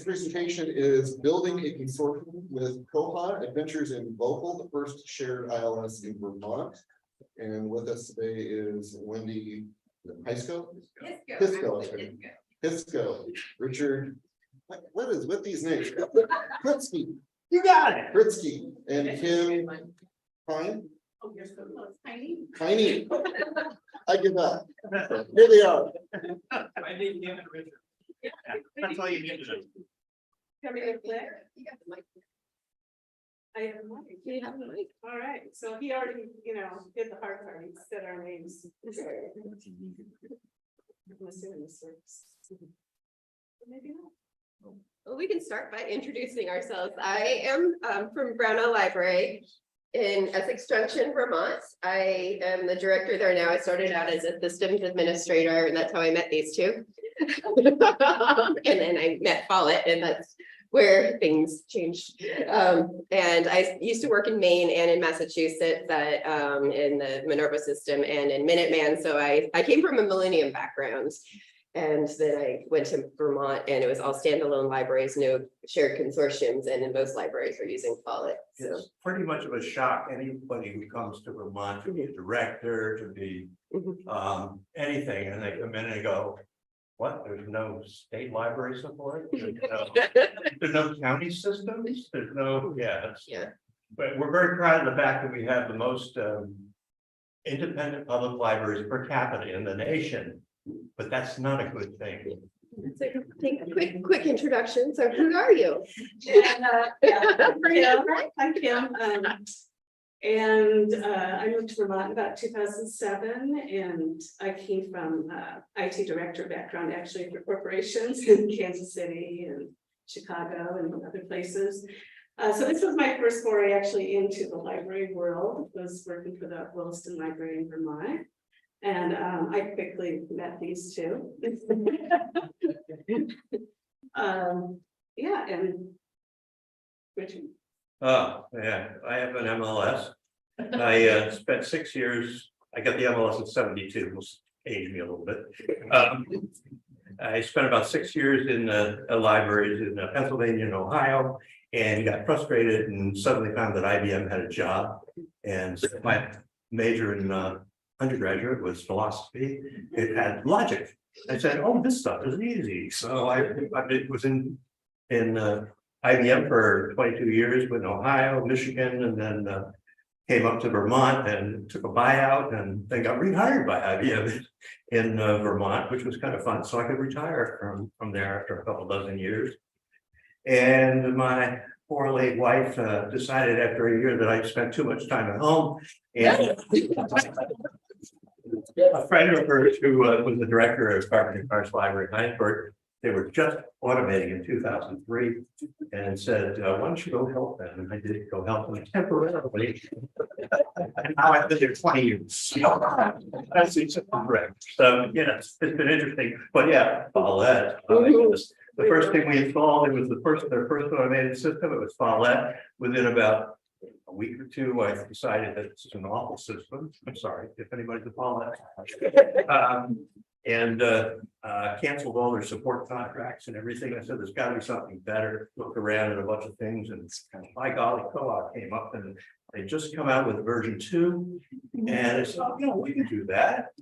presentation is building a consortium with Koha Adventures in VOKAL, the first shared ILS in Vermont. And with us today is Wendy Hysko. Hysko. Richard. What is with these names? Pritsky. You got it. Pritsky and Kim Peine. Oh, you're so close. Peine. Peine. I give up. Here they are. I need to Richard. That's all you need to do. Come here, Claire. You got the mic. I have a mic. You have the mic. All right, so he already, did the hard part. He said our names. I'm assuming this works. Maybe not. Well, we can start by introducing ourselves. I am from Brownell Library in Essex Junction, Vermont. I am the director there now. I started out as a systems administrator, and that's how I met these two. And then I met Follett, and that's where things changed. And I used to work in Maine and in Massachusetts in the Minerva system and in Minuteman. So I came from a Millennium background. And then I went to Vermont, and it was all standalone libraries, no shared consortiums, and in most libraries are using Follett. So It's pretty much of a shock. Anybody who comes to Vermont to be a director, to be anything, and they come in and go, what? There's no state library support? There's no county systems? There's no, yeah. But we're very proud of the fact that we have the most independent public libraries per capita in the nation. But that's not a good thing. so take a quick introduction. So who are you? I'm Kim. And I moved to Vermont in about 2007, and I came from IT director background, actually, for corporations in Kansas City and Chicago and other places. So this was my first foray actually into the library world. I was working for the Williston Library in Vermont. And I quickly met these two. Yeah, and Richard. Oh, yeah, I have an MLS. I spent 6 years, I got the MLS at 72, will age me a little bit. I spent about 6 years in libraries in Pennsylvania and Ohio, and got frustrated and suddenly found that IBM had a job. And so my major in undergraduate was philosophy. It had logic. I said, oh, this stuff is easy. So I was in IBM for 22 years in Ohio, Michigan, and then came up to Vermont and took a buyout, and then got rehired by IBM in Vermont, which was kind of fun. So I could retire from there after a couple dozen years. And my poor late wife decided after a year that I'd spent too much time at home, and a friend of hers who was the director of Carpenter Karst Library in Heinsberg, they were just automating in 2003, and said, why don't you go help them? And I did go help them temporarily. And now I've been there 20 years. That's correct. So, yeah, it's been interesting. But yeah, Follett. The first thing we installed, it was their first automated system. It was Follett. Within about a week or two, I decided that it's an awful system. I'm sorry if anybody's a Follett. And canceled all their support contracts and everything. I said, there's got to be something better. Looked around at a bunch of things, and by golly, co-op came up, and they just come out with version 2. And I said, oh, no, we can do that.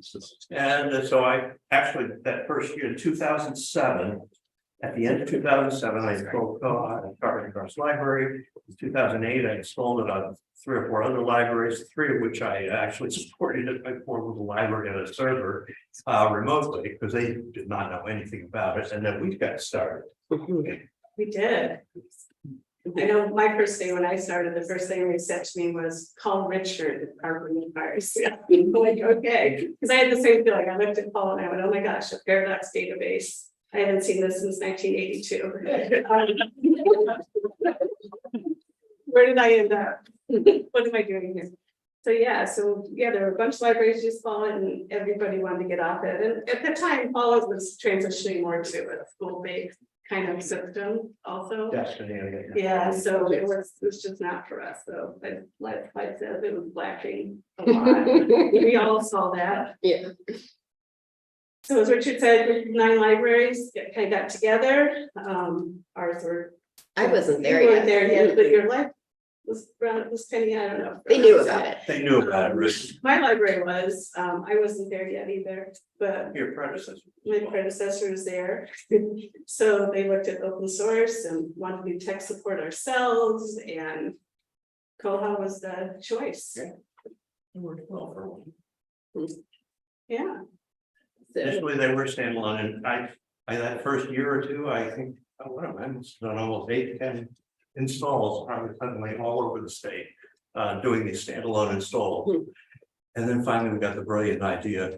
And so I actually, that first year in 2007, at the end of 2007, I installed co-op at Carpenter Karst Library. In 2008, I installed it on 3 or 4 other libraries, 3 of which I actually supported at my portable library and a server remotely, because they did not know anything about it. And then we got started. We did. I know my first day when I started, the first thing they said to me was, call Richard at Carpenter Karst. Yeah, like, okay. Because I had the same feeling. I looked at Paul and I went, oh my gosh, a Paradox database. I haven't seen this since 1982. Where did I end up? What am I doing here? So yeah, there were a bunch of libraries just Follett, and everybody wanted to get off it. And at the time, Follett was transitioning more to a school-based kind of system also. Destiny. Yeah, so it was just not for us. So like I said, it was lacking a lot. We all saw that. Yeah. So as Richard said, 9 libraries kind of got together. Ours were. I wasn't there You yet. weren't there yet, but your life was Penny, I don't know. They knew about it. They knew about it, Rich. My library was, I wasn't there yet either, but Your predecessor. my predecessor was there. So they looked at open source and wanted to do tech support ourselves, and Koha was the choice. Yeah. It worked well for a while. Yeah. So, Initially, they were standalone, and I that first year or two, I think, what am I, must have done almost 8 to 10 installs, probably suddenly all over the state, doing these standalone installs. And then finally, we got the brilliant idea.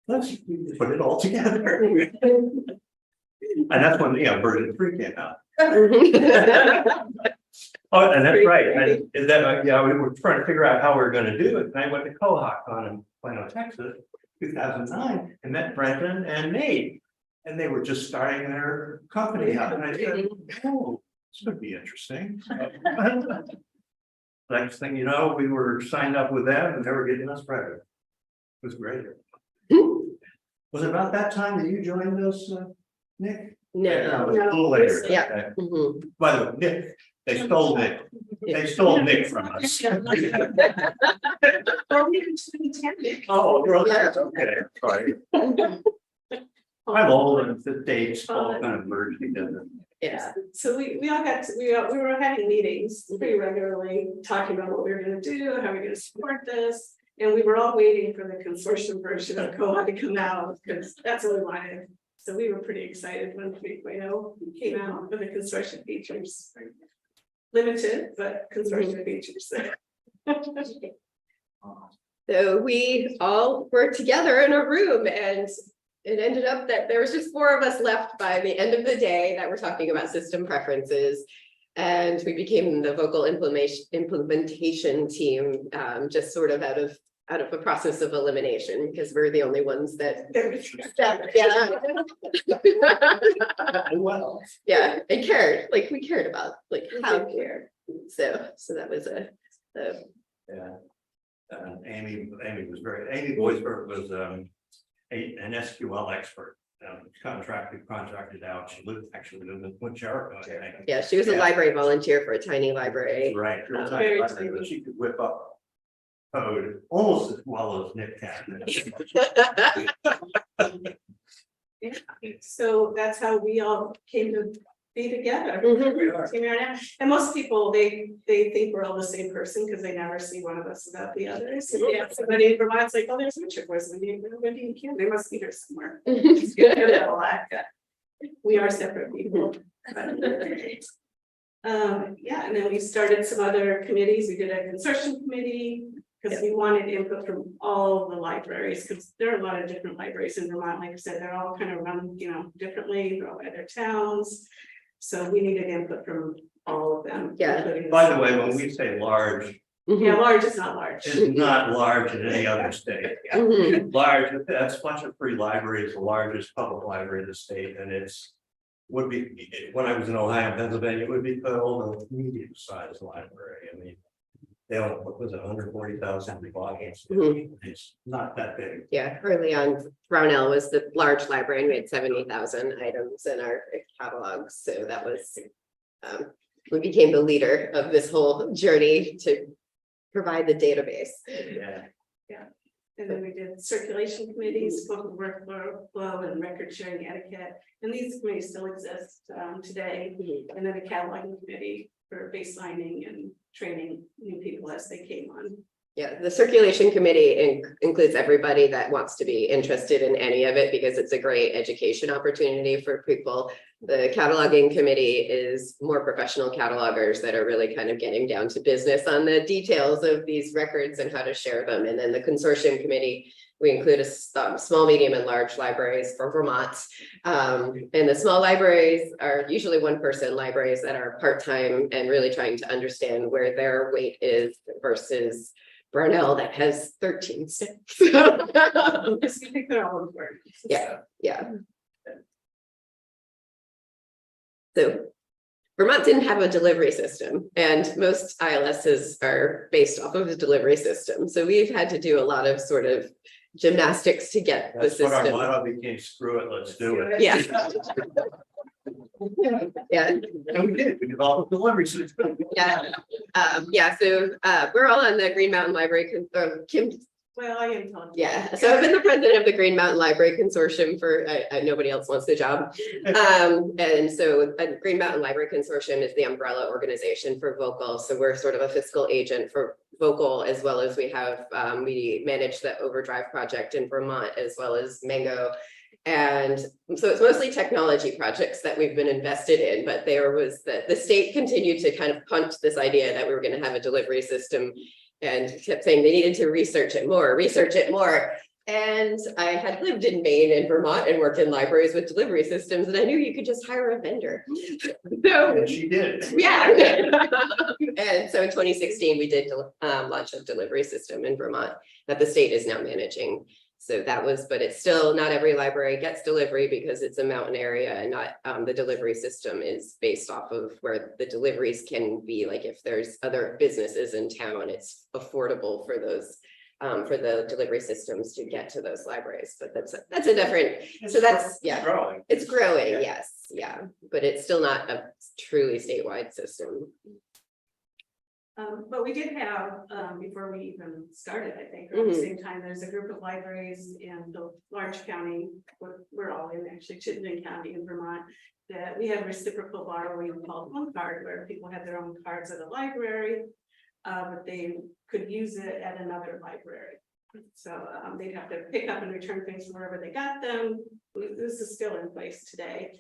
Let's put it all together. And that's when, version 3 came out. Oh, and that's right. And then, we were trying to figure out how we were gonna do it, and I went to Koha-Con in Plano, Texas, 2009, and met Brendan and Nate. And they were just starting their company up, and I said, oh, this could be interesting. Next thing you know, we were signed up with them, and they were getting us credit. It was great. Was it about that time that you joined us, Nick? no. it was a little later. Yeah. Okay. Mhm. By the way, Nick, they stole Nick. They stole Nick from us. Well, we didn't attend it. Oh, well, that's okay. Sorry. I'm old and the dates all kind of merge together. Yeah. So we all got to, we were having meetings pretty regularly, talking about what we were gonna do, how we're gonna support this. And we were all waiting for the consortium version of Koha to come out, because that's what we wanted. So we were pretty excited when 3.0 came out with the consortium features. Limited, but consortium features. So we all were together in a room, and it ended up that there was just 4 of us left by the end of the day that were talking about system preferences. And we became the VOKAL implementation team, just sort of out of a process of elimination, because we're the only ones that. Well. Yeah, and cared, like we cared about, like how we care. So that was Yeah. Amy Boisberg was an SQL expert. Contracted out. She actually lived in Point Jericho, I think. yeah, she was a library volunteer for a tiny library. Right. Very But she could whip up code almost as well as Nick can. So that's how we all came to be together. Mhm. We are. Here we are now. And most people, they think we're all the same person because they never see one of us without the others. And yeah, somebody in Vermont's like, oh, there's Richard, where's Wendy and Kim? They must be here somewhere. We are separate people. Yeah, and then we started some other committees. We did a consortium committee because we wanted input from all the libraries, because there are a lot of different libraries in Vermont. Like I said, they're all kind of run, differently, they're all by their towns. So we needed input from all of them. Yeah. including By the way, schools. when we say large, Yeah, large is not large. it's not large in any other state. Mhm. Large, that's Fletcher Free Library is the largest public library in the state, and would be, when I was in Ohio and Pennsylvania, it would be called a medium-sized library. I mean, they own, what was it, 140,000 volumes. Mhm. It's not that big. Yeah, early on, Brownell was the large library, and we had 70,000 items in our catalog. So that was, we became the leader of this whole journey to provide the database. Yeah. And then we did circulation committees, book workflow and record sharing etiquette. And these committees still exist today. Mhm. And then a cataloging committee for baselining and training new people as they came on. Yeah, the circulation committee includes everybody that wants to be interested in any of it, because it's a great education opportunity for people. The cataloging committee is more professional catalogers that are really kind of getting down to business on the details of these records and how to share them. And then the consortium committee, we include a small, medium, and large libraries for Vermont. And the small libraries are usually 1-person libraries that are part-time and really trying to understand where their weight is versus Brownell that has 13 staff. I think they're all important. Yeah. So Vermont didn't have a delivery system, and most ILSs are based off of a delivery system. So we've had to do a lot of sort of gymnastics to get the That's what our system. motto became, screw it, let's do it. Yeah. Yeah. And we did, we developed a delivery system. Yeah, yeah, so we're all on the Green Mountain Library, Kim, Well, I am telling. yeah, so I've been the president of the Green Mountain Library Consortium for, nobody else wants the job. And so Green Mountain Library Consortium is the umbrella organization for VOKAL, so we're sort of a fiscal agent for VOKAL, as well as we have, we manage the Overdrive project in Vermont, as well as Mango. And so it's mostly technology projects that we've been invested in, but there was the state continued to kind of punt this idea that we were going to have a delivery system and kept saying they needed to research it more. And I had lived in Maine and Vermont and worked in libraries with delivery systems, and I knew you could just hire a vendor. So And she did. yeah. And so in 2016, we did launch a delivery system in Vermont that the state is now managing. So that was, but it's still not every library gets delivery because it's a mountain area, and not the delivery system is based off of where the deliveries can be. Like if there's other businesses in town, it's affordable for those for the delivery systems to get to those libraries. But that's a different. So that's yeah, Growing. it's growing. Yes, yeah, but it's still not a truly statewide system. But we did have, before we even started, I think, at the same time, there's a group of libraries in the large county, we're all in actually, Chittenden County in Vermont, that we have reciprocal borrowing called One Card, where people have their own cards at a library, but they could use it at another library. So they'd have to pick up and return things from wherever they got them. This is still in place today,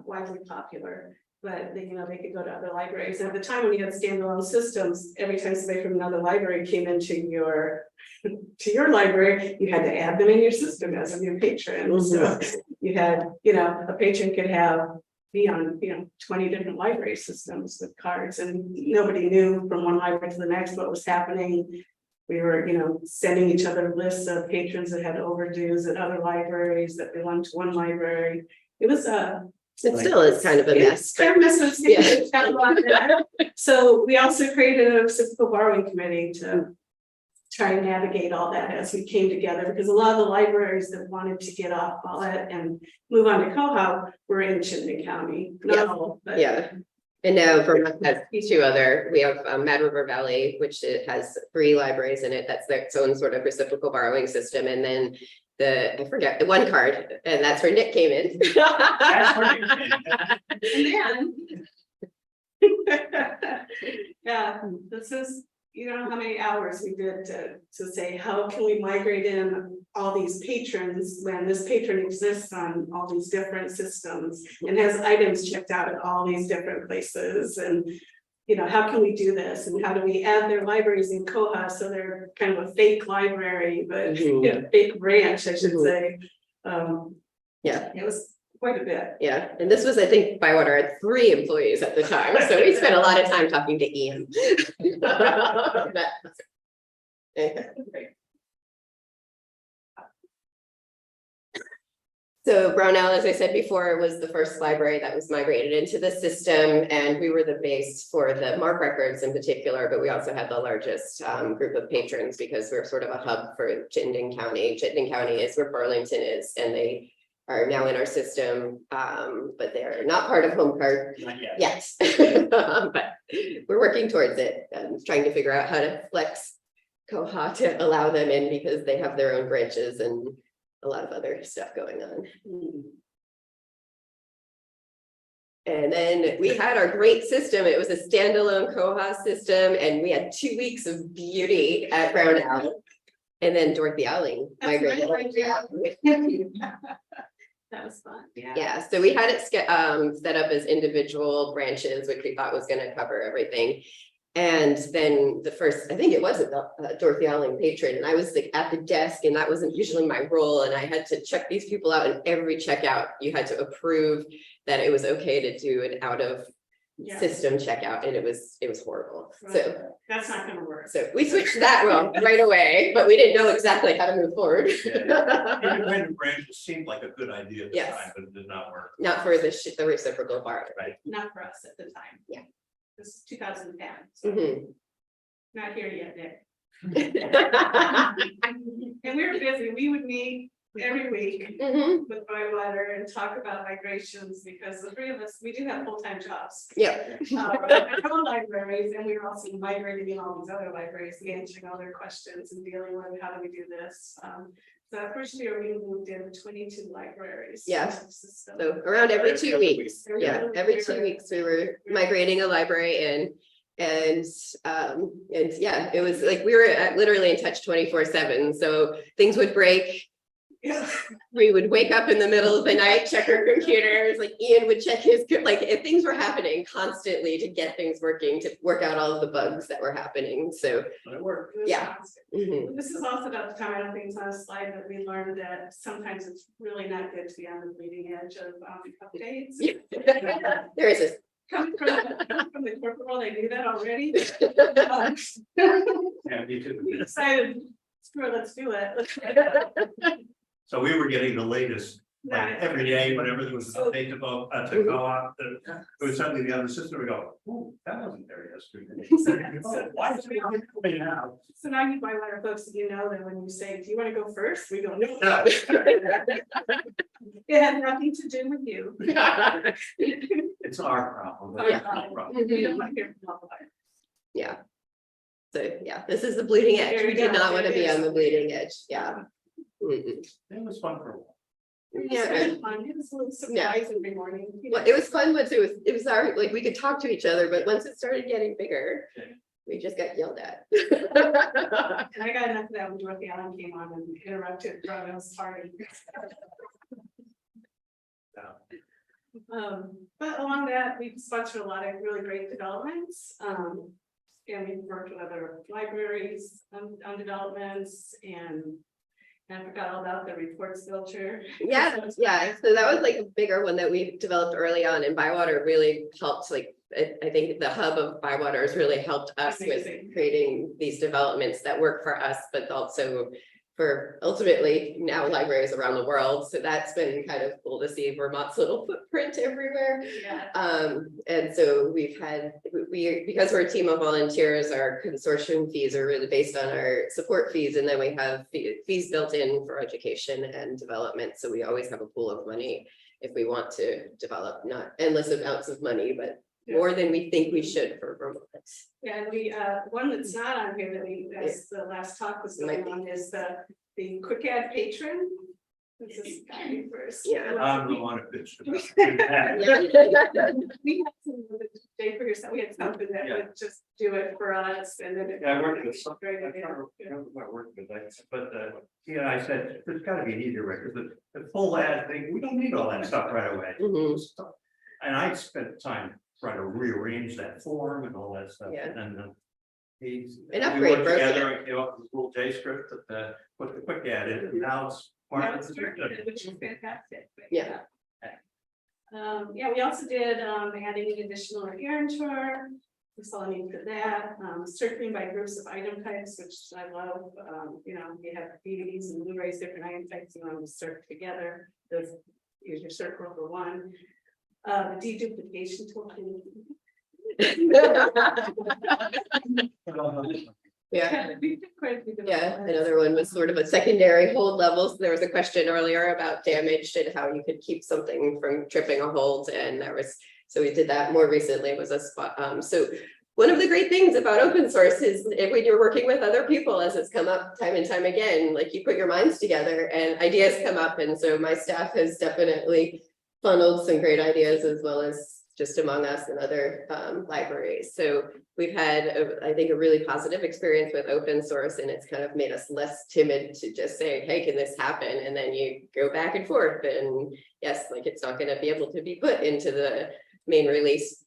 widely popular. But they, they could go to other libraries. And at the time when you had standalone systems, every time somebody from another library came into your library, you had to add them in your system as a new patron. So you had, a patron could be on 20 different library systems with cards, and nobody knew from one library to the next what was happening. We were, sending each other lists of patrons that had overdues at other libraries that belonged to one library. It was It still is kind of a mess. So we also created a reciprocal borrowing committee to try and navigate all that as we came together, because a lot of the libraries that wanted to get off it and move on to Koha were in Chittenden County. Not all, but Yeah. And now Vermont has two other, we have Mad River Valley, which it has 3 libraries in it. That's its own sort of reciprocal borrowing system. And then I forget the One Card, and that's where Nick came in. That's where Nick came in. And then, yeah, this is, how many hours we did to say, how can we migrate in all these patrons when this patron exists on all these different systems and has items checked out at all these different places, and how can we do this, and how do we add their libraries in Koha so they're kind of a fake library, but fake branch, I should say. Yeah, it was quite a bit. yeah, and this was, I think, Bywater had 3 employees at the time, so we spent a lot of time talking to Ian. So Brownell, as I said before, was the first library that was migrated into the system, and we were the base for the MARC records in particular, but we also had the largest group of patrons because we're sort of a hub for Chittenden County. Chittenden County is where Burlington is, and they are now in our system, but they're not part of Home Card yet. But we're working towards it and trying to figure out how to flex Koha to allow them in, because they have their own branches and a lot of other stuff going on. And then we had our great system. It was a standalone Koha system, and we had 2 weeks of beauty at Brownell. And then Dorothy Alling migrated. That was fun. Yeah, so we had it set up as individual branches, which we thought was going to cover everything. And then the first, I think it was a Dorothy Alling patron, and I was like at the desk, and that wasn't usually my role. And I had to check these people out, and every checkout you had to approve that it was okay to do an out of system checkout, and it was horrible. Right. So that's not going to work. So we switched that right away, but we didn't know exactly how to move forward. Independent branches seemed like a good idea at the Yes. time, but it did not work. Not for the reciprocal borrow. Right. Not for us at the time. Yeah. This is 2010. So Mhm. not here yet, Nick. And we were busy, we would meet every week Mhm. with Bywater and talk about migrations, because the three of us, we do have full-time jobs. Yeah. Our own libraries, and we were also migrating in all these other libraries, answering all their questions and dealing with how do we do this. So that first year we moved in 22 libraries. Yeah. System. So around every 2 Every weeks, yeah, every 2 weeks we were migrating a library in. And yeah, it was like we were literally in touch 24/7. So things would break. Yeah. We would wake up in the middle of the night, check our computers, like Ian would check his, like if things were happening constantly to get things working, to work out all of the bugs that were happening. So But it worked. It was Yeah. constant. mhm. This is also about the time, I don't think it's on a slide, but we learned that sometimes it's really not good to be on the bleeding edge of updates. There is this. Coming from the corporate world, I knew that already. Yeah, me too. We decided, screw it, let's do it. So we were getting the latest, like Right. every day, whenever there was an update to go, to go out, it was suddenly the other system, we go, oh, that wasn't there yesterday. Oh, why is it coming out? So now you buy letter folks that you know that when you say, do you want to go first? We go, no. No. It had nothing to do with you. It's our problem. Our It's problem. our problem. We don't want to hear from nobody. Yeah. So yeah, this is the bleeding edge. There We you did go. not want to There it be on is. the bleeding edge. Yeah. Mhm. It was fun for a while. It was Yeah. really fun. It was a little surprise every morning. you know. Well, it was fun once it was our, like, we could talk to each other, but once it started getting bigger, Yeah. we just got yelled at. And I got enough of that when Dorothy Allen came on and interrupted Brownell's party. But along that, we've sponsored a lot of really great developments. And we've worked with other libraries on developments, and I forgot all about the reports filter. Yeah, yeah. So that was like a bigger one that we developed early on, and Bywater really helped, like, I think the hub of Bywater has really helped us with Amazing. creating these developments that work for us, but also for ultimately now libraries around the world. So that's been kind of cool to see Vermont's little footprint everywhere. Yeah. And so we've had, because we're a team of volunteers, our consortium fees are really based on our support fees. And then we have fees built in for education and development. So we always have a pool of money if we want to develop, not endless amounts of money, but more than we think we should for Vermont. Yeah, and we, one that's not on here that we, as the last talk was going on, is the quick add patron. This is guy first. Yeah. I'm the one who bitched about it. We had some, Jay for yourself, we had something that Yeah. would just do it for us, and then. Yeah, I worked with some, Great I idea. can't remember who I worked with, but, yeah, I said, there's gotta be an easier way, because the full ad thing, we don't need all that stuff right away. Mhm. And I spent time trying to rearrange that form and all that stuff, Yeah. and he's. An we upgrade worked version. together and came up with this little JavaScript that, put the quick ad in, and now it's. part Yeah, of it's the terrific, system. which is fantastic. but Yeah. Yeah, we also did adding an additional guarantor. We saw a need for that, circling by groups of item types, which I love. You know, you have DVDs and Blu-rays, different item types, you want them to circle together. Those, use your circle for one. The deduplication tool. Yeah. We did quite a few Yeah, developments. another one was sort of a secondary hold level. So there was a question earlier about damage and how you could keep something from tripping a hold. And there was, so we did that more recently, was a spot. So one of the great things about open source is when you're working with other people, as it's come up time and time again, like you put your minds together and ideas come up. And so my staff has definitely funneled some great ideas, as well as just among us and other libraries. So we've had, I think, a really positive experience with open source, and it's kind of made us less timid to just say, hey, can this happen? And then you go back and forth, and yes, like it's not going to be able to be put into the main release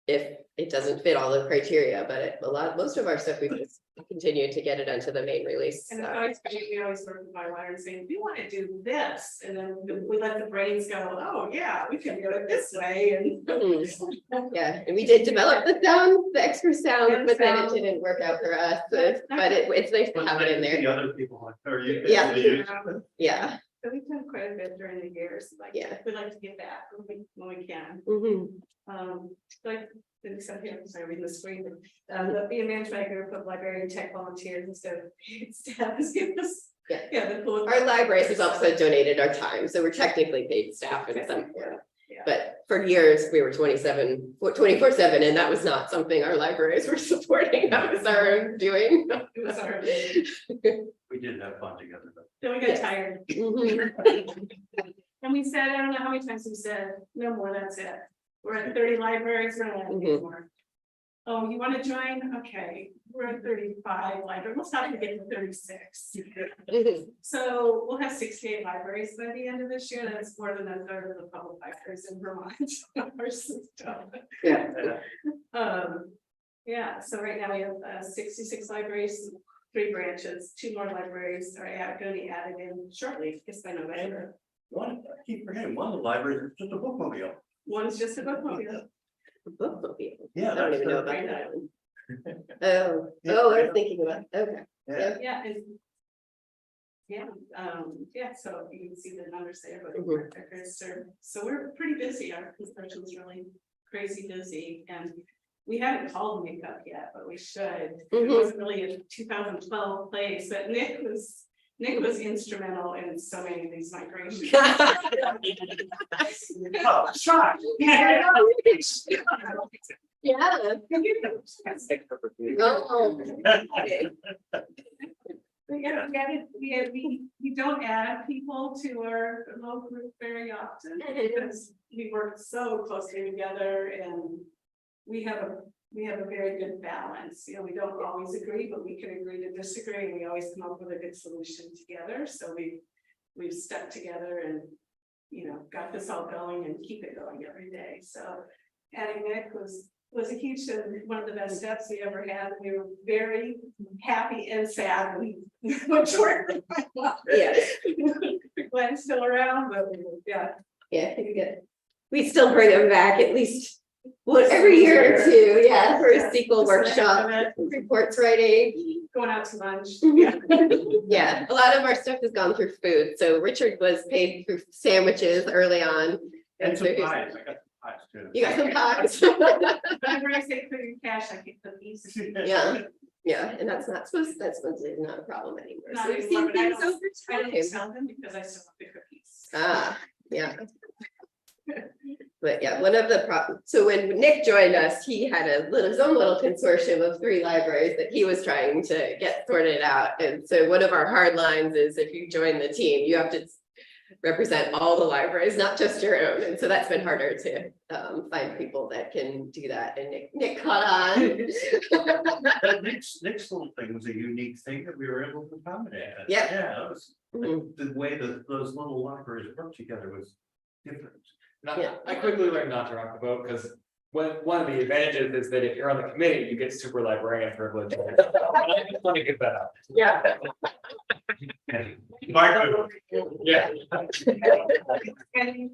if it doesn't fit all the criteria, but most of our stuff, we just continue to get it onto the main release. And it's always, we always work with my wire and saying, we want to do this, and then we let the brains go, oh, yeah, we can do it this way, and. Yeah, and we did develop the sound, the extra sound, And but then it sound. didn't work out for us, That's but it's nice to have it in The there. other people, or you. Yeah. use. Yeah, So we've done quite a bit during the years, like, Yeah. we'd like to get back when we can. Mhm. Like, in some here, sorry, reading the screen, the be managed by a group of librarian tech volunteers instead of paid staff has given us. Yeah. Yeah, the cool. Our libraries has also donated our time, so we're technically paid staff in some form. Yeah. But for years, we were 24/7, and that was not something our libraries were supporting. That was our own doing. It was our, We did have fun together, but then we got Yes. tired, Mhm. and we said, I don't know how many times we said, no more, that's it. We're at 30 libraries, we're not at Mhm. more. Oh, you want to join? Okay, we're at 35 libraries, let's not forget the 36. Mhm. So we'll have 68 libraries by the end of this year. That's more than a third of the public libraries in Vermont. Our system. Yeah. Yeah, so right now we have 66 libraries, 3 branches, 2 more libraries are going to be added in shortly, it's by November. one, I keep forgetting, one of the libraries is just a bookmobile. One is just a bookmobile. Bookmobile. Yeah, I don't that's even know the- about that one. Oh, I was thinking about, okay. Yeah. Yeah, and. Yeah, so you can see the numbers there, but Mhm. so we're pretty busy. Our construction is really crazy busy, and we haven't called makeup yet, but we should. It Mhm. wasn't really a 2012 place, but Nick was instrumental in so many of these migrations. Oh, shocked. Yeah. Oh. We don't add people to our local group very often because we work so closely together and we have a very good balance. You know, we don't always agree, but we can agree to disagree. We always come up with a good solution together. So we've stuck together and, you know, got this all going and keep it going every day. So adding Nick was a huge, one of the best steps we ever had. We were very happy and sad when Yeah. Glenn's still around, but yeah. Yeah, we still bring them back at least every year or two, yeah, for a sequel workshop, reports writing. Going out to lunch. Yeah, a lot of our stuff has gone through food, so Richard was paid through sandwiches early on. And so some he's- pies, I got some pies too. You got some pies. Whenever I say put in cash, I get cookies. Yeah, yeah, and that's not a problem anymore, so Not we've anymore, seen but I things don't- over I time. don't sell them because I still have the cookies. Ah, yeah. But yeah, one of the problems, so when Nick joined us, he had his own little consortium of 3 libraries that he was trying to get sorted out. And so one of our hard lines is if you join the team, you have to represent all the libraries, not just your own. And so that's been harder to find people that can do that. And Nick caught on. But Nick's little thing was a unique thing that we were able to accommodate. Yeah. Yeah, that was, Mhm. the way that those little libraries worked together was different. Yeah. I quickly learned not to rock the boat because one of the advantages is that if you're on the committee, you get super librarian privilege. Let me get that out. Yeah. Mark, Yeah. And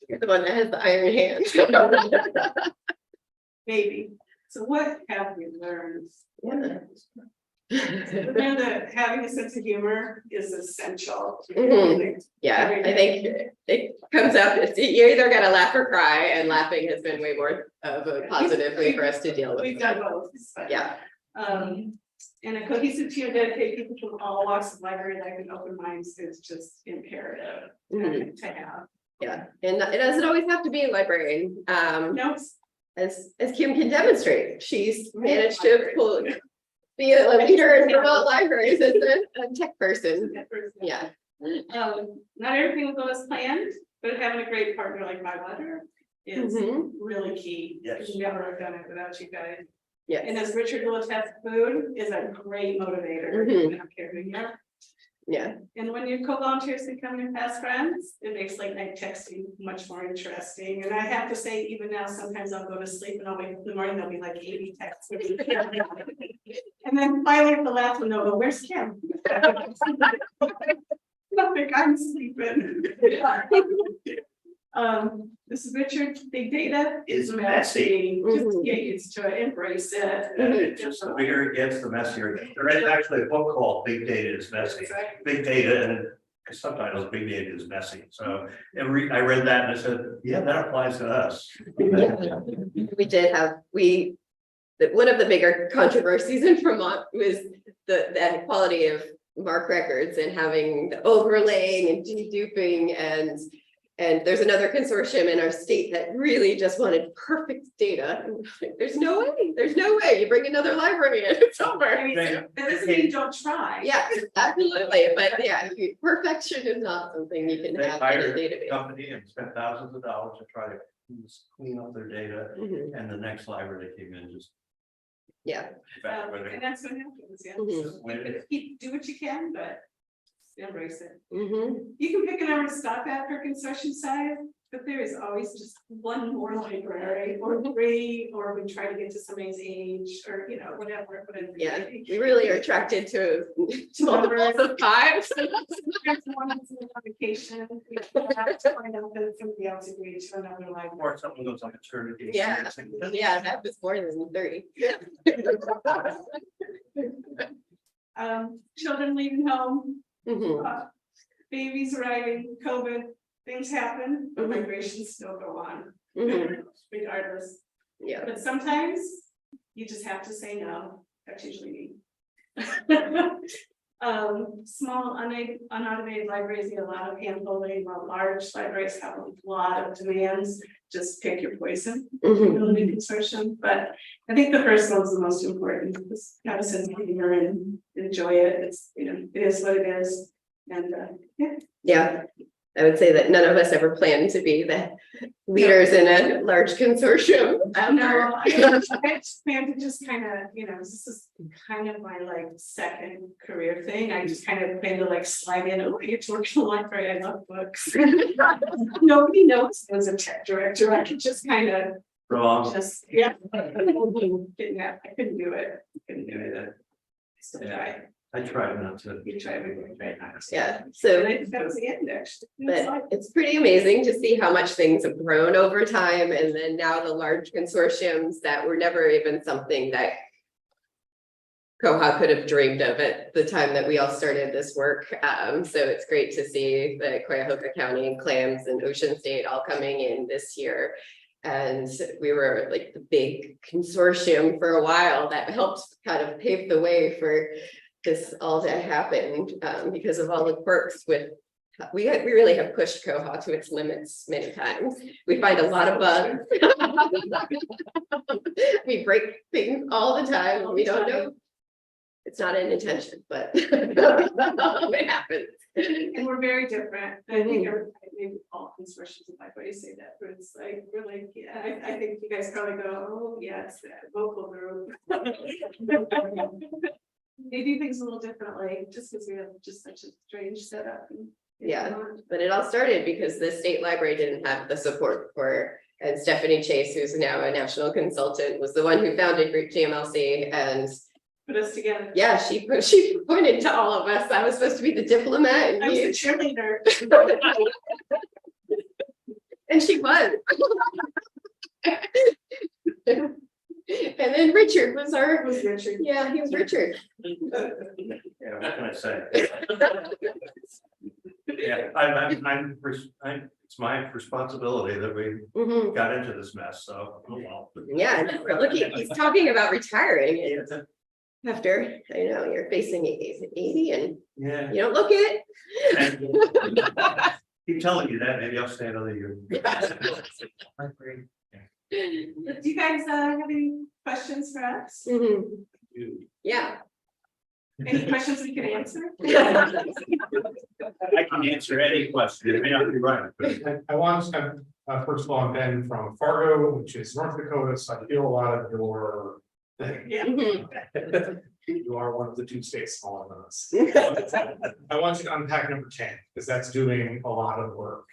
You're the one that has the iron hand. maybe. So what have we learned? Yeah. We learned that having a sense of humor is essential. Mhm. Yeah, I think it comes up, you either gotta laugh or cry, and laughing has been way more of a positive way for us to deal with. We've done both. but, Yeah, And a cohesive team of dedicated people from all walks of library life and open minds is just imperative Mhm. to have. yeah, and it doesn't always have to be a librarian, No, as Kim can demonstrate, she's managed to be a leader in Vermont libraries as a tech person, yeah. Not everything will go as planned, but having a great partner like my mother is Mhm. really key. Yes. Could never have done it without you guys. And Yes, as Richard will attest, food is a great motivator. Mhm. I don't care who you are. yeah, And when your co-volunteers become your best friends, it makes late night texting much more interesting. And I have to say, even now, sometimes I'll go to sleep and I'll wake up in the morning, there'll be like 80 texts. And then finally at the last one, they'll go, where's Kim? I think I'm sleeping. This is Richard. Big data is messy. Just get used to it, embrace it. And it just the bigger it gets, the messier it gets. There is actually a book called Big Data is Messy. Big Data, and because sometimes big data is messy. So I read that and I said, yeah, that applies to us. We did have, one of the bigger controversies in Vermont was the quality of MARC records and having the overlaying and deduping and there's another consortium in our state that really just wanted perfect data. And like, there's no way, you bring another library in, it's over. I mean, that doesn't mean you don't try. Yeah, absolutely, but yeah, perfection is not something you can They have in a hired a database. company and spent thousands of dollars to try to clean up their data, Mhm. and the next library that came in just. Yeah. back where And they- that's what happens, yeah. Mhm. when- Do what you can, but embrace it. Mhm. You can pick a number to stop at for consortium size, but there is always just one more library or three, or we try to get to somebody's age or, whatever. Yeah, we really are attracted to multiples of five. There's one that's on vacation. We have to find out that somebody else agreed to another library. Or something goes on maternity. Yeah. Yeah, that was more than 30. Children leaving home, Mhm. babies arriving, COVID, things happen, but Mhm. migrations still go on Mhm. regardless. Yeah. But sometimes you just have to say no. That's usually me. Small unautomated libraries need a lot of handholding, while large libraries have a lot of demands. Just pick your poison. Mhm. Building consortium, but I think the first one's the most important. Just have a sense of humor and enjoy it. It's, it is what it is. And yeah. Yeah, I would say that none of us ever planned to be the leaders in a large consortium. No, I just plan to just kind of, this is kind of my second career thing. I just kind of plan to slide in, oh, I get to work in the library, I love books. Nobody knows I was a tech director. I could just kind of Wrong. yeah. I couldn't do it. Still try. I tried not to. You try everything right now. Yeah, And so, I think that was the end, actually. but it's pretty amazing to see how much things have grown over time. And then now the large consortiums that were never even something that Koha could have dreamed of at the time that we all started this work. So it's great to see the Cuyahoga County and Clams and Ocean State all coming in this year. And we were like the big consortium for a while that helped kind of pave the way for this all to happen, because of all the quirks with, we really have pushed Koha to its limits many times. We find a lot of bugs. We break things all the time. We don't know. It's not an intention, but it happens. And we're very different. I think maybe all consortiums of libraries say that, but it's we're yeah, I think you guys probably go, oh, yeah, it's that vocal group. They do things a little differently, just because we have just such a strange setup. Yeah, but it all started because the state library didn't have the support for, and Stephanie Chase, who's now a national consultant, was the one who founded Group GMLC, and Put us together. yeah, she pointed to all of us. I was supposed to be the diplomat, and I was a you- cheerleader. and she was. And then Richard was our, Was Richard. yeah, he was Richard. Yeah, what can I say? Yeah, it's my responsibility that we Mhm. got into this mess, so. Oh, well. Yeah, and we're looking, he's talking about retiring after, I know, you're facing 80 and Yeah. you don't look it. Keep telling you that, maybe I'll stay another year. Do you guys have any questions for us? Mhm. Yeah. Any questions we can answer? I can answer any question, it may not be right, but. I want to, first of all, I'm Ben from Fargo, which is North Dakota, so I feel a lot of your. Yeah. Mhm. You are one of the two states smaller than us. I want you to unpack number 10, because that's doing a lot of work.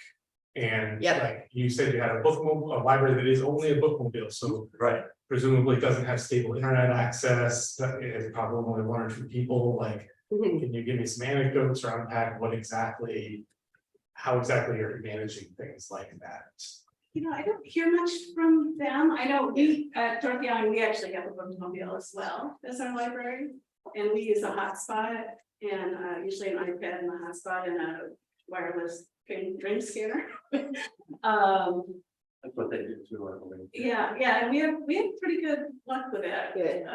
And Yep. like you said, you had a bookmobile, a library that is only a bookmobile, so Right, presumably doesn't have stable internet access. That is probably only one or two people, like, Mhm. can you give me some anecdotes or unpack what exactly how exactly you're managing things like that. You know, I don't hear much from them. I know we, at Dorothy Island, we actually have a bookmobile as well as our library. And we use a hotspot and usually an iPad and a hotspot and a wireless dream scanner. That's what they do too, I believe. Yeah, and we have pretty good luck with that. Good.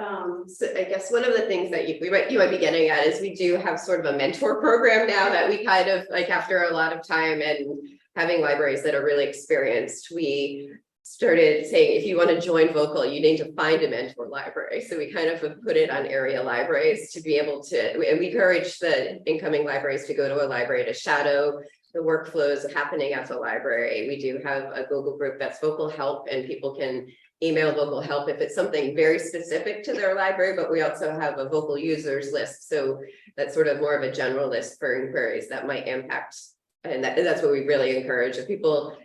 So I guess one of the things that you might be getting at is we do have sort of a mentor program now that we kind of like after a lot of time and having libraries that are really experienced, we started saying, if you want to join VOKAL, you need to find a mentor library. So we kind of have put it on area libraries to be able to, and we encourage the incoming libraries to go to a library to shadow the workflows happening at the library. We do have a Google group that's VOKAL Help, and people can email VOKAL Help if it's something very specific to their library, but we also have a VOKAL users list. So that's sort of more of a general list for inquiries that might impact. And that's what we really encourage. If people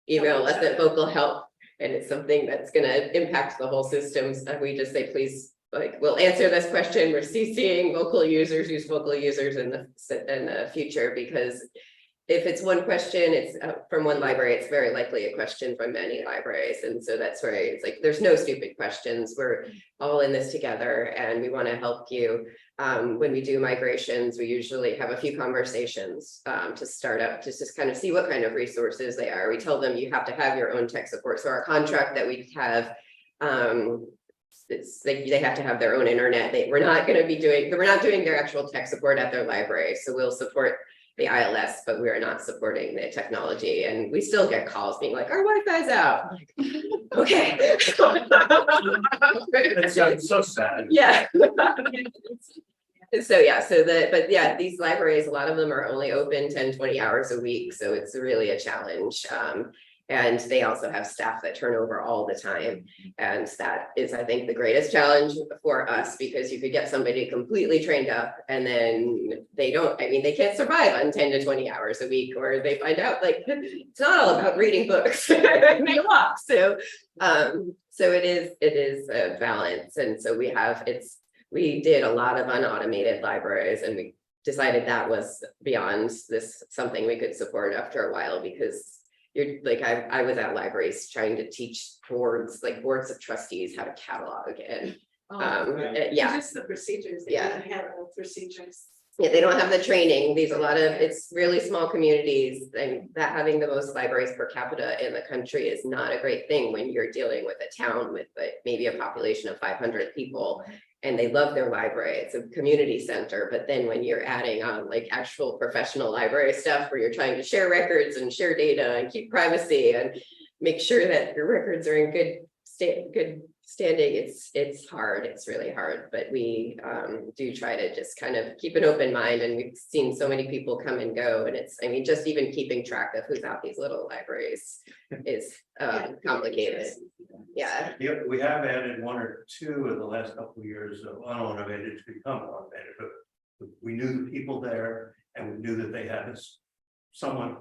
email us at VOKAL Help and it's something that's going to impact the whole systems, we just say, please, like, we'll answer this question. We're CCing VOKAL users, use VOKAL users in the future, because if it's one question, it's from one library, it's very likely a question from many libraries. And so that's where it's like, there's no stupid questions. We're all in this together and we want to help you. When we do migrations, we usually have a few conversations to start up, to just kind of see what kind of resources they are. We tell them you have to have your own tech support. So our contract that we have, it's like they have to have their own internet. We're not doing their actual tech support at their library. So we'll support the ILS, but we're not supporting the technology. And we still get calls being like, our Wi-Fi's out. Like, okay. It's so sad. Yeah. But these libraries, a lot of them are only open 10-20 hours a week. So it's really a challenge. And they also have staff that turn over all the time. And that is, I think, the greatest challenge for us, because you could get somebody completely trained up and then they can't survive on 10 to 20 hours a week, or they find out like it's not all about reading books. They walk. So it is a balance. And so we did a lot of unautomated libraries, and we decided that was beyond something we could support after a while, because you're like, I was at libraries trying to teach boards of trustees how to catalog and Just the procedures. They Yeah. don't have the procedures. Yeah, they don't have the training. It's really small communities, and that having the most libraries per capita in the country is not a great thing when you're dealing with a town with maybe a population of 500 people. And they love their library. It's a community center. But then when you're adding on like actual professional library stuff where you're trying to share records and share data and keep privacy and make sure that your records are in good standing, it's hard. It's really hard. But we do try to just kind of keep an open mind. And we've seen so many people come and go. And just even keeping track of who's at these little libraries is complicated. Yeah. We have added one or two in the last couple of years of unautomated to become automated, but we knew the people there and we knew that they had someone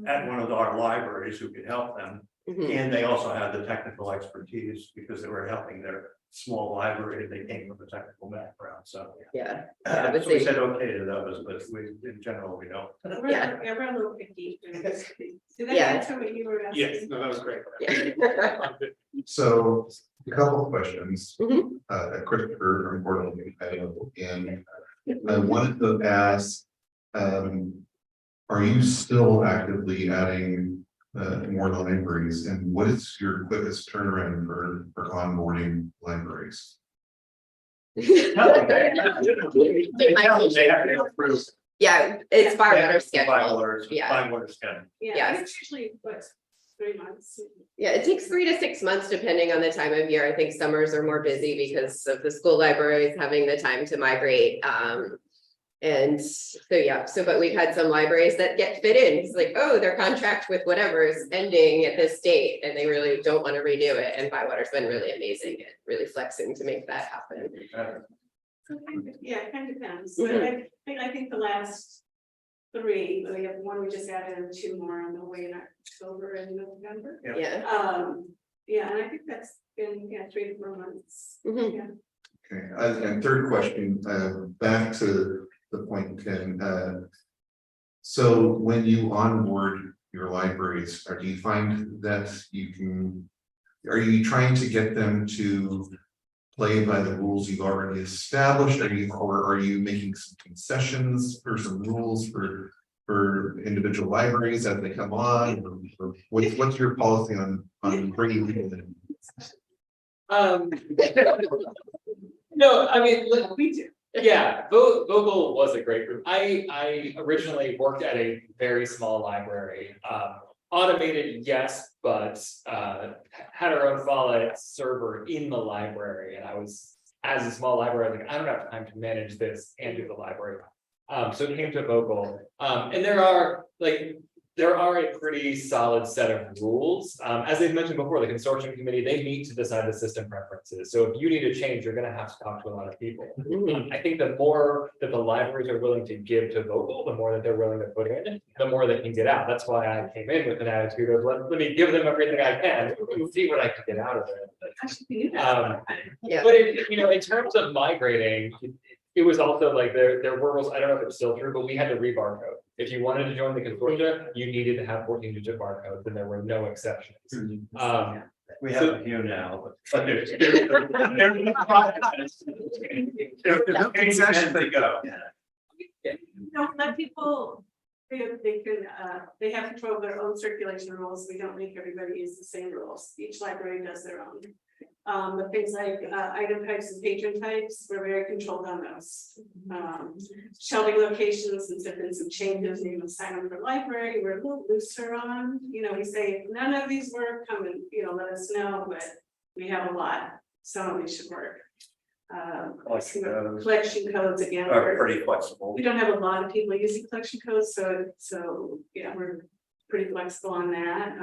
at one of our libraries who could help them. Mhm. And they also had the technical expertise because they were helping their small library. They came from a technical background. So Yeah. so we said okay to those, but in general, we don't. Yeah. We're a little picky. Did that Yeah. answer what you were asking? Yes, no, that was great. Yeah. So a couple of questions. Mhm. Christopher from Portland, and I wanted to ask, are you still actively adding more libraries, and what is your quickest turnaround for onboarding libraries? Yeah, it's far better scheduled. Yeah. By order schedule. Yeah, Yes. it's usually what, 3 months. Yeah, it takes 3 to 6 months depending on the time of year. I think summers are more busy because of the school libraries having the time to migrate. And so, but we've had some libraries that get fit in. It's like, oh, their contract with whatever is ending at this date and they really don't want to renew it. And Bywater's been really amazing at really flexing to make that happen. Yeah, it kind of depends. Mhm. I think the last 3, we have one we just added and 2 more on the way in October and November. Yeah. Yeah, and I think that's been 3 to 4 months. Mhm. Yeah. Okay, and third question, back to the point, Ken, So when you onboard your libraries, do you find that are you trying to get them to play by the rules you've already established? Or are you making some concessions for some rules for individual libraries as they come on? Or what's your policy on bringing people in? No, I mean, look, we do. Yeah, VOKAL was a great group. I originally worked at a very small library. Automated, yes, but had our own wallet server in the library, and I was, as a small library, I was like, I don't have time to manage this and do the library. So it came to VOKAL, and there are a pretty solid set of rules. As they've mentioned before, the consortium committee, they meet to decide the system preferences. So if you need a change, you're gonna have to talk to a lot of people. I think the more that the libraries are willing to give to VOKAL, the more that they're willing to put in, the more they can get out. That's why I came in with an attitude of let me give them everything I can and see what I can get out of it. Yeah. But in terms of migrating, it was also like there were rules. I don't know if it's still true, but we had to rebarcode. If you wanted to join the consortium, you needed to have 14-digit barcodes, and there were no exceptions. We have a few now, but there's. Concessions they go. Don't let people, they have control of their own circulation rules. We don't make everybody use the same rules. Each library does their own. But things like item types and patron types, we're very controlled on those. Shelving locations, since there've been some changes, even sign up for library, we're a little looser on. We say if none of these work, come and let us know, but we have a lot. Some of these should work. Collection codes again Are pretty flexible. we don't have a lot of people using collection codes, so yeah, we're pretty flexible on that.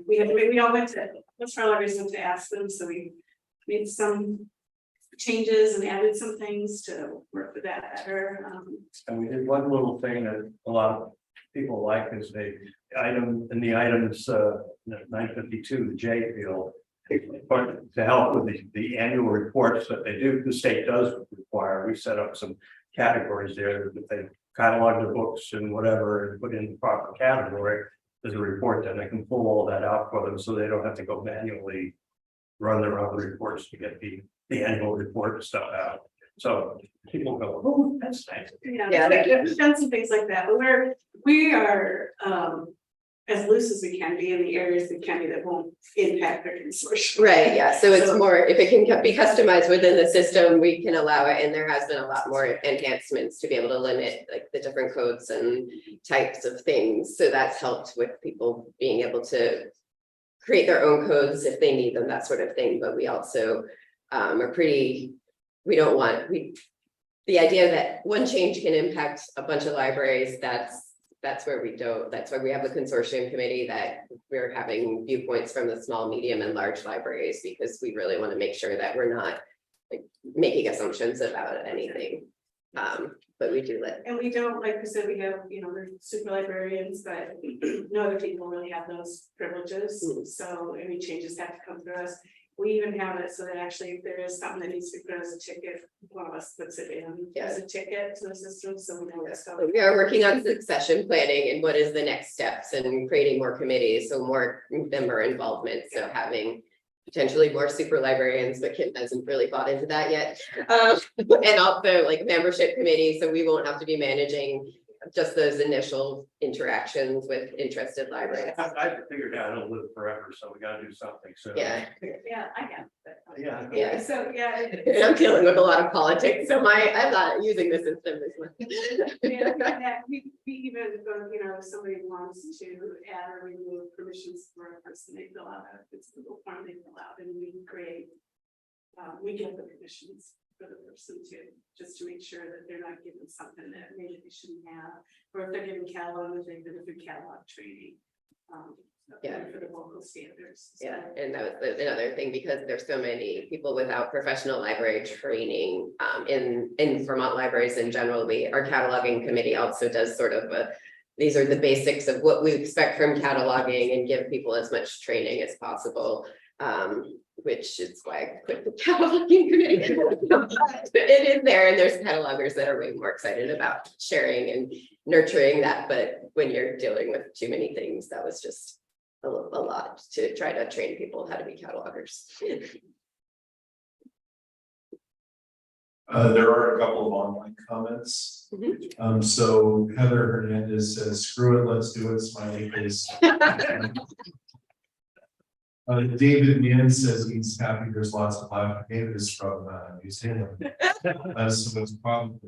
We all went to, most of our libraries went to ask them, so we made some changes and added some things to work with that better. And we did one little thing that a lot of people like is the items 952, the J field. But to help with the annual reports that they do, the state does require, we set up some categories there that they catalog the books and whatever and put in the proper category. There's a report, then they can pull all that out for them, so they don't have to go manually run their own reports to get the annual report stuff out. So people go, oh, that's nice. Yeah, we've done some things like that, but we are as loose as we can be in the areas that can be that won't impact their consortium. Right, yeah, so it's more, if it can be customized within the system, we can allow it, and there has been a lot more enhancements to be able to limit like the different codes and types of things, so that's helped with people being able to create their own codes if they need them, that sort of thing. But we also are pretty, the idea that one change can impact a bunch of libraries, that's where we don't, that's why we have the consortium committee, that we're having viewpoints from the small, medium, and large libraries, because we really want to make sure that we're not like making assumptions about anything. But we do let. And we don't, like we said, we have, they're super librarians, but no other people really have those privileges. So any changes have to come through us. We even have it so that actually if there is something that needs to be put as a ticket, one of us puts it in as a ticket to the system. So we know that's We are working on succession planning and what is the next steps, and creating more committees, so more member involvement. So having potentially more super librarians, but Kim hasn't really bought into that yet. And also like membership committee, so we won't have to be managing just those initial interactions with interested libraries. I figured out it'll live forever, so we gotta do something. So Yeah. I have. Yeah. Yeah. So And I'm dealing with a lot of politics, so I'm not using the system as much. we even, if somebody wants to add or remove permissions for a person, they fill out it's a little form they fill out, and we create. We get the permissions for the person just to make sure that they're not given something that maybe they shouldn't have, or if they're given catalog, if they've been through catalog training. For the local standards. Yeah, and that was another thing, because there's so many people without professional library training in Vermont libraries in general. Our cataloging committee also does sort of these are the basics of what we expect from cataloging, and give people as much training as possible. Which is why I quit the cataloging committee. It is there, and there's catalogers that are way more excited about sharing and nurturing that, but when you're dealing with too many things, that was just a lot to try to train people how to be catalogers. There are a couple of online comments. So Heather Hernandez says, screw it, let's do it, smiley face. David Meehan says he's happy there's lots of laughter. David is from New Zealand. So it's probably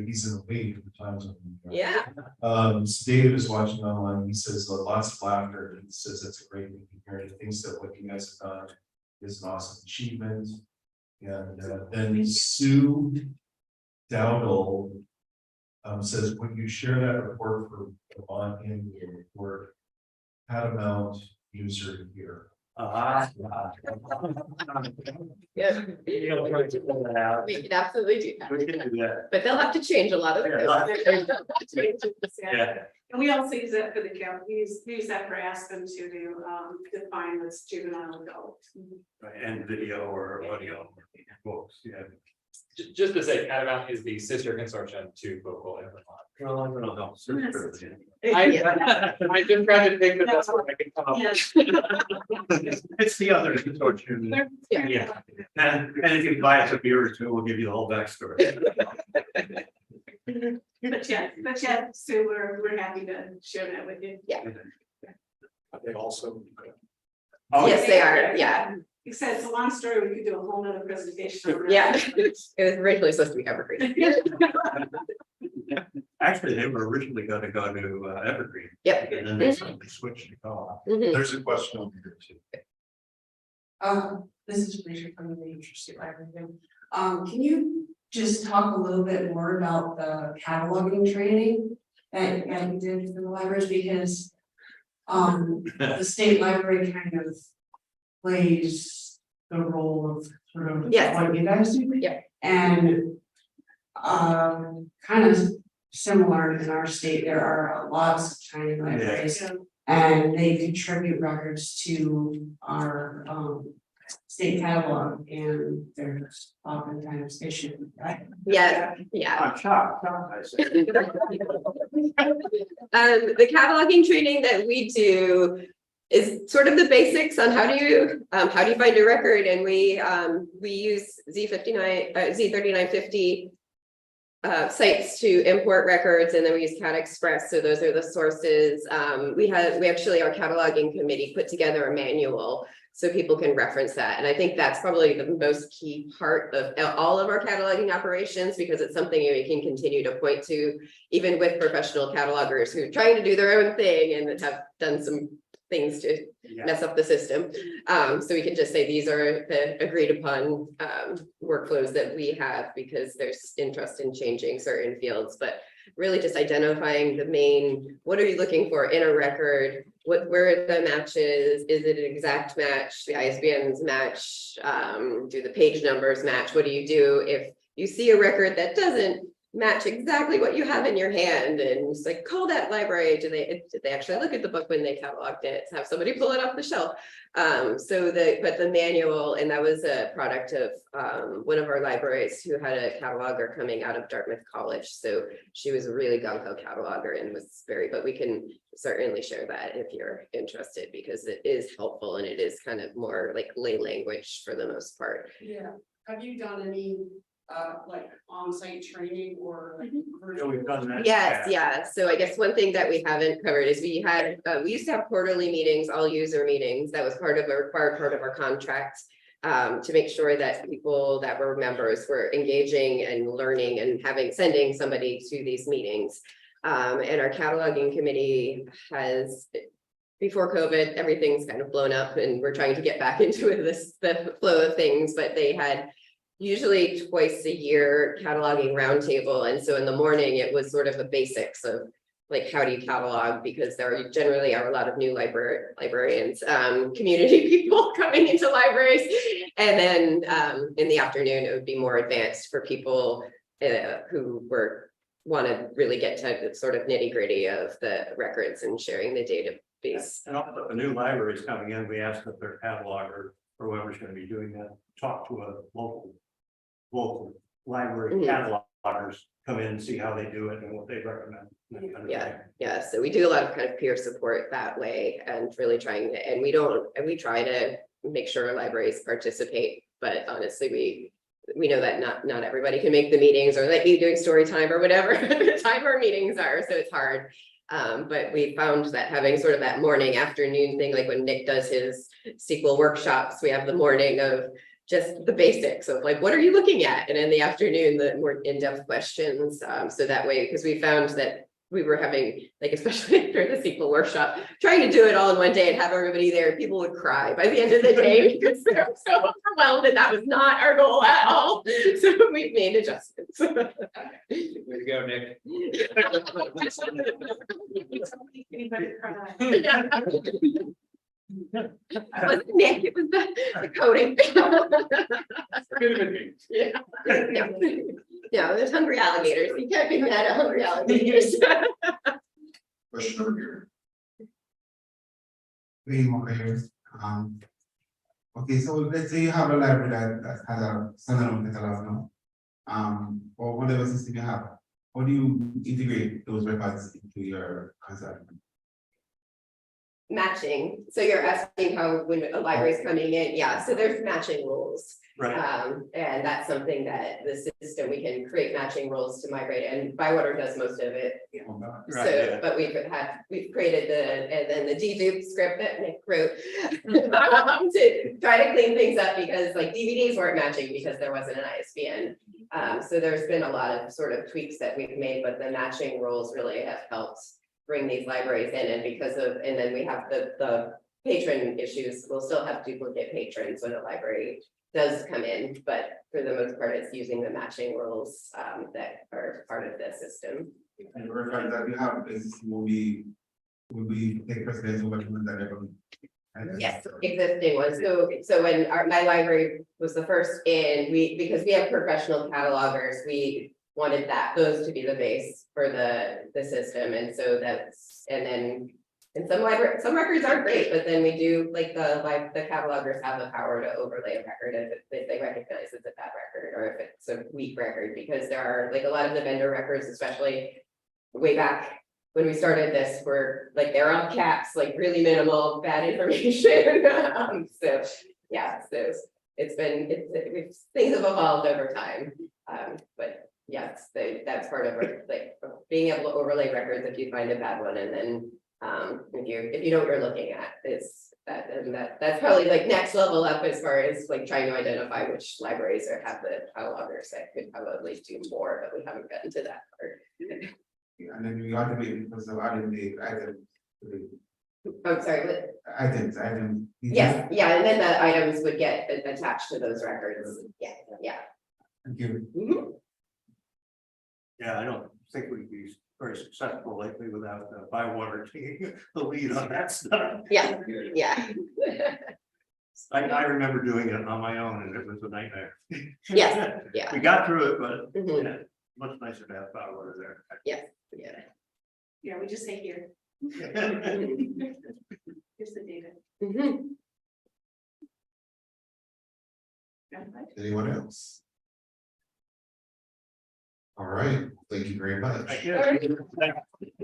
he's in the lead for the time zone. Yeah. So David is watching online. He says lots of laughter. He says that's a great thing to hear. He thinks that what you guys have done is an awesome achievement. And then Sue Dowdle says, when you share that report for Vermont in the report, Paramount user here. Yeah. You know, try to pull that out. We can absolutely do that. We can do that. But they'll have to change a lot of Yeah. Yeah. And we also use that for the count, we use that for Aspen to define what's juvenile adult. Right, and video or audio books, yeah. Just to say, Catamount is the sister consortium to VOKAL in Vermont. Well, I don't know. Search for it. I just tried to pick the best one I could come up with. It's the other consortium. Yeah, and if you buy us a beer or two, we'll give you the whole backstory. But yeah, so we're happy to share that with you. Are they also? Oh, Yes, they are, yeah. Except it's a long story, we could do a whole nother presentation. on that. Yeah, it was originally supposed to be evergreen. Actually, they were originally gonna go to Evergreen. Yep. And then they suddenly switched to co-op. Mhm. There's a question over here too. This is Felicia from the Interested Library. Can you just talk a little bit more about the cataloging training that you did for the libraries, because the state library kind of plays the role of sort of Yes. what you guys do. Yeah. And kind of similar in our state, there are lots of tiny libraries. Yeah. And they contribute records to our state catalog, and there's oftentimes issues, right? Yeah, yeah. I'm shocked, I said. The cataloging training that we do is sort of the basics on how do you find a record, and we use Z3950 sites to import records, and then we use Cat Express. So those are the sources. We actually, our cataloging committee put together a manual so people can reference that. And I think that's probably the most key part of all of our cataloging operations, because it's something we can continue to point to, even with professional catalogers who are trying to do their own thing and have done some things to mess up the system. So we can just say these are the agreed upon workflows that we have, because there's interest in changing certain fields, but really just identifying the main, what are you looking for in a record? Where are the matches? Is it an exact match? The ISBNs match? Do the page numbers match? What do you do if you see a record that doesn't match exactly what you have in your hand? And it's like, call that library. Did they actually look at the book when they cataloged it? Have somebody pull it off the shelf. But the manual, and that was a product of one of our libraries who had a cataloger coming out of Dartmouth College. So she was a really gung-ho cataloger and was but we can certainly share that if you're interested, because it is helpful and it is kind of more like lay language for the most part. Yeah. Have you done any like on-site training or like Yeah, we've done that. Yes, yeah. So I guess one thing that we haven't covered is we used to have quarterly meetings, all user meetings. That was part of a required part of our contract, to make sure that people that were members were engaging and learning and sending somebody to these meetings. And our cataloging committee has, before COVID, everything's kind of blown up and we're trying to get back into the flow of things, but they had usually twice a year cataloging roundtable. And so in the morning, it was sort of the basics of like, how do you catalog? Because there generally are a lot of new librarians, community people coming into libraries. And then in the afternoon, it would be more advanced for people who want to really get to the sort of nitty gritty of the records and sharing the data piece. And also, if a new library is coming in, we ask that their cataloger or whoever's gonna be doing that, talk to a local library Mhm. catalogers, come in and see how they do it and what they recommend. that kind of Yeah. thing. Yeah, so we do a lot of kind of peer support that way and really trying to, and we try to make sure libraries participate, but honestly, we know that not everybody can make the meetings or like be doing story time or whatever the time our meetings are, so it's hard. But we found that having sort of that morning afternoon thing, like when Nick does his SQL workshops, we have the morning of just the basics of like, what are you looking at? And in the afternoon, the more in-depth questions. So that way, because we found that we were having, like, especially during the SQL workshop, trying to do it all in one day and have everybody there, people would cry by the end of the day because they were so overwhelmed and that was not our goal at all. So we've made adjustments. Way to go, Nick. Anybody cry? It wasn't Nick, it was the coding. Could have been me. Yeah. No, there's hungry alligators. You can't be mad at hungry alligators. Question over here. Okay, so let's say you have a library that has a standalone catalog now. Or whatever system you have, how do you integrate those records into your consortium? Matching, so you're asking how when a library is coming in, yeah, so there's matching rules. Right, And that's something that the system, we can create matching rules to migrate, and Bywater does most of it. right, So, yeah. but we've created and then the dedupe script that Nick wrote to try to clean things up, because like DVDs weren't matching because there wasn't an ISBN. So there's been a lot of sort of tweaks that we've made, but the matching rules really have helped bring these libraries in, and then we have the patron issues. We'll still have duplicate patrons when a library does come in, but for the most part, it's using the matching rules that are part of the system. And the records that you have existing will be take precedence over the ones that are coming. Yes, existing ones. So when my library was the first in, because we have professional catalogers, we wanted those to be the base for the system. And so and some records are great, but then we do like the catalogers have the power to overlay a record if they recognize it's a bad record or if it's a weak record, because there are like a lot of the vendor records, especially way back when we started this, were like they're on caps, like really minimal bad information. So yeah, so things have evolved over time. But yes, that's part of it, like being able to overlay records if you find a bad one, and then if you know what you're looking at, that's probably like next level up as far as like trying to identify which libraries have the catalogers that could probably do more, but we haven't gotten to that part. And then we automate because of adding the items. I'm sorry, what? Items. Yes, yeah, and then the items would get attached to those records. Yeah. Thank you. Mhm. Yeah, I don't think we'd be very successful lately without Bywater taking the lead on that stuff. Yeah. I remember doing it on my own and it was a nightmare. Yes, yeah. We got through it, but Mhm. yeah, much nicer to have Bywater there. Yeah, we just say here. Here's the data. Mhm. Anyone else? All right, thank you very much. Thank you.